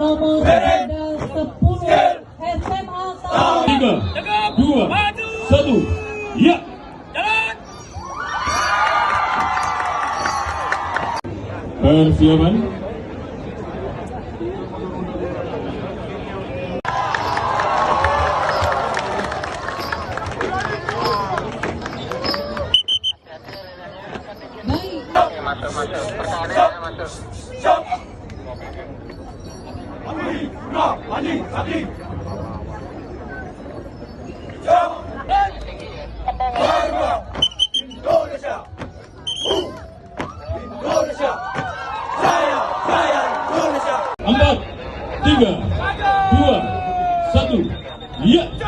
nomor 10 SMA 3, 2, 1, ya. Persiapan. Empat, tiga, dua, satu, ya.